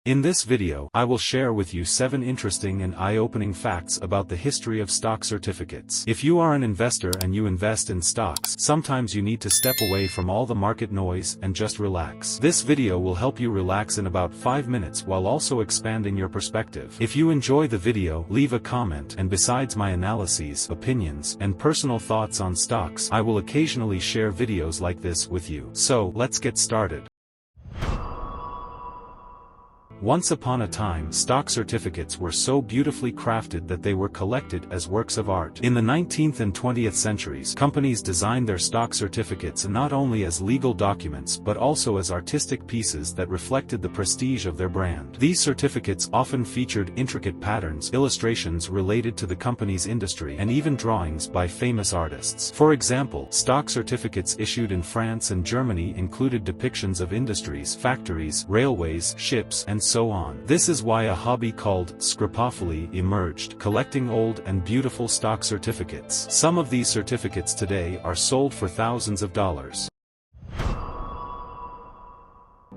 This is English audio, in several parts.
In this video, I will share with you 7 interesting and eye-opening facts about the history of stock certificates. If you are an investor and you invest in stocks, sometimes you need to step away from all the market noise and just relax. This video will help you relax in about 5 minutes while also expanding your perspective. If you enjoy the video, leave a comment, and besides my analyses, opinions, and personal thoughts on stocks, I will occasionally share videos like this with you. So, let's get started. Once upon a time, stock certificates were so beautifully crafted that they were collected as works of art. In the 19th and 20th centuries, companies designed their stock certificates not only as legal documents but also as artistic pieces that reflected the prestige of their brand. These certificates often featured intricate patterns, illustrations related to the company's industry, and even drawings by famous artists. For example, stock certificates issued in France and Germany included depictions of industries, factories, railways, ships, and so on. This is why a hobby called scripophily emerged, collecting old and beautiful stock certificates. Some of these certificates today are sold for thousands of dollars.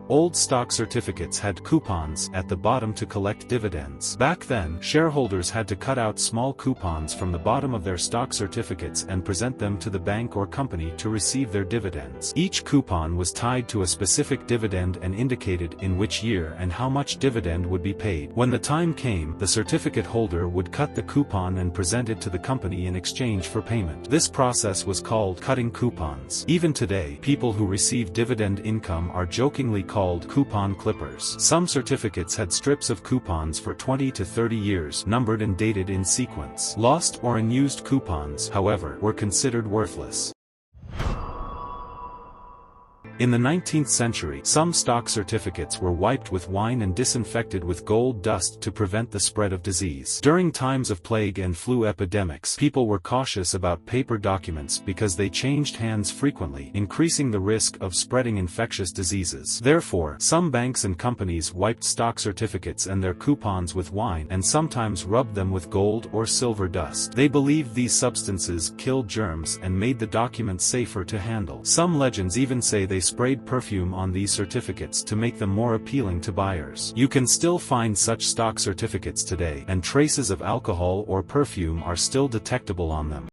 Old stock certificates had coupons at the bottom to collect dividends. Back then, shareholders had to cut out small coupons from the bottom of their stock certificates and present them to the bank or company to receive their dividends. Each coupon was tied to a specific dividend and indicated in which year and how much dividend would be paid. When the time came, the certificate holder would cut the coupon and present it to the company in exchange for payment. This process was called cutting coupons. Even today, people who receive dividend income are jokingly called coupon clippers. Some certificates had strips of coupons for 20 to 30 years, numbered and dated in sequence. Lost or unused coupons, however, were considered worthless. In the 19th century, some stock certificates were wiped with wine and disinfected with gold dust to prevent the spread of disease. During times of plague and flu epidemics, people were cautious about paper documents because they changed hands frequently, increasing the risk of spreading infectious diseases. Therefore, some banks and companies wiped stock certificates and their coupons with wine and sometimes rubbed them with gold or silver dust. They believed these substances killed germs and made the documents safer to handle. Some legends even say they sprayed perfume on these certificates to make them more appealing to buyers. You can still find such stock certificates today, and traces of alcohol or perfume are still detectable on them.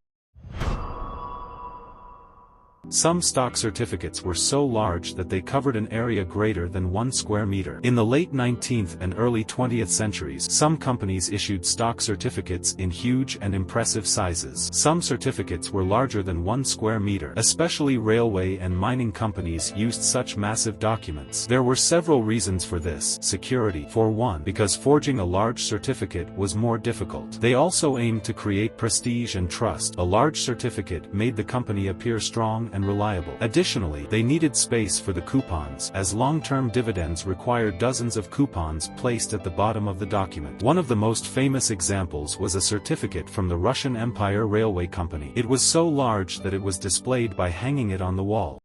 Some stock certificates were so large that they covered an area greater than 1 square meter. In the late 19th and early 20th centuries, some companies issued stock certificates in huge and impressive sizes. Some certificates were larger than 1 square meter. Especially railway and mining companies used such massive documents. There were several reasons for this. Security, for one, because forging a large certificate was more difficult. They also aimed to create prestige and trust. A large certificate made the company appear strong and reliable. Additionally, they needed space for the coupons, as long-term dividends required dozens of coupons placed at the bottom of the document. One of the most famous examples was a certificate from the Russian Empire Railway Company. It was so large that it was displayed by hanging it on the wall.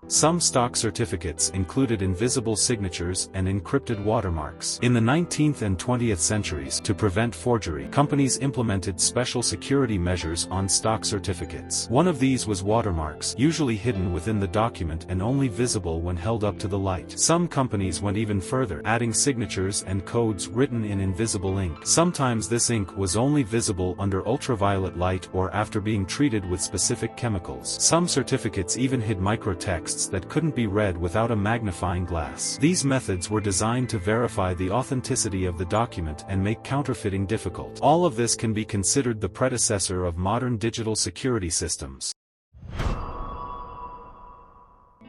Some stock certificates included invisible signatures and encrypted watermarks. In the 19th and 20th centuries, to prevent forgery, companies implemented special security measures on stock certificates. One of these was watermarks, usually hidden within the document and only visible when held up to the light. Some companies went even further, adding signatures and codes written in invisible ink. Sometimes this ink was only visible under ultraviolet light or after being treated with specific chemicals. Some certificates even hid microtexts that couldn't be read without a magnifying glass. These methods were designed to verify the authenticity of the document and make counterfeiting difficult. All of this can be considered the predecessor of modern digital security systems.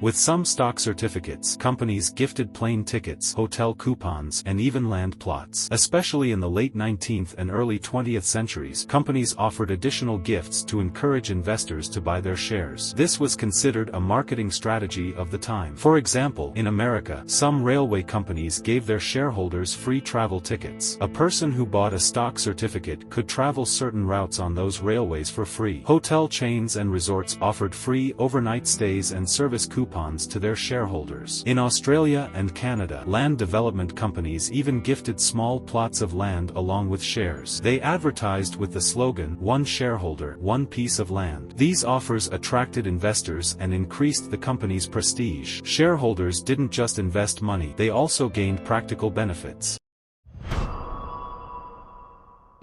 With some stock certificates, companies gifted plane tickets, hotel coupons, and even land plots. Especially in the late 19th and early 20th centuries, companies offered additional gifts to encourage investors to buy their shares. This was considered a marketing strategy of the time. For example, in America, some railway companies gave their shareholders free travel tickets. A person who bought a stock certificate could travel certain routes on those railways for free. Hotel chains and resorts offered free overnight stays and service coupons coupons to their shareholders. In Australia and Canada, land development companies even gifted small plots of land along with shares. They advertised with the slogan, "One shareholder, one piece of land." These offers attracted investors and increased the company's prestige. Shareholders didn't just invest money, they also gained practical benefits.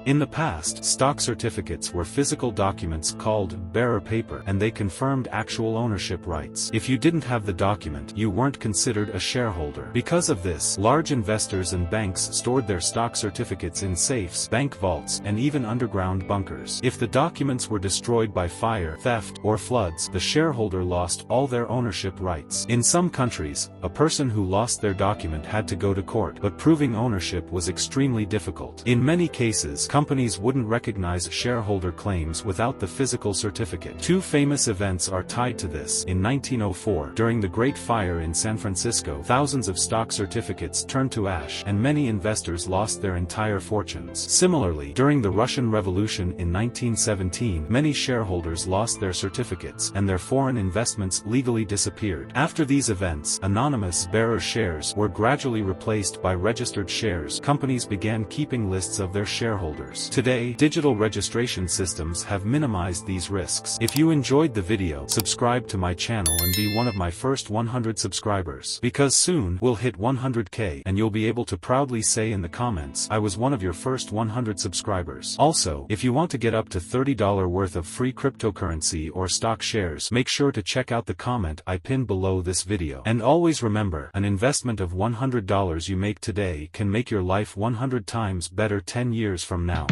In the past, stock certificates were physical documents called bearer paper, and they confirmed actual ownership rights. If you didn't have the document, you weren't considered a shareholder. Because of this, large investors and banks stored their stock certificates in safes, bank vaults, and even underground bunkers. If the documents were destroyed by fire, theft, or floods, the shareholder lost all their ownership rights. In some countries, a person who lost their document had to go to court, but proving ownership was extremely difficult. In many cases, companies wouldn't recognize shareholder claims without the physical certificate. Two famous events are tied to this. In 1904, during the Great Fire in San Francisco, thousands of stock certificates turned to ash, and many investors lost their entire fortunes. Similarly, during the Russian Revolution in 1917, many shareholders lost their certificates, and their foreign investments legally disappeared. After these events, anonymous bearer shares were gradually replaced by registered shares. Companies began keeping lists of their shareholders. Today, digital registration systems have minimized these risks. If you enjoyed the video, subscribe to my channel and be one of my first 100 subscribers. Because soon, we'll hit 100K, and you'll be able to proudly say in the comments, "I was one of your first 100 subscribers." Also, if you want to get up to $30 worth of free cryptocurrency or stock shares, make sure to check out the comment I pinned below this video. And always remember, an investment of $100 you make today can make your life 100 times better 10 years from now.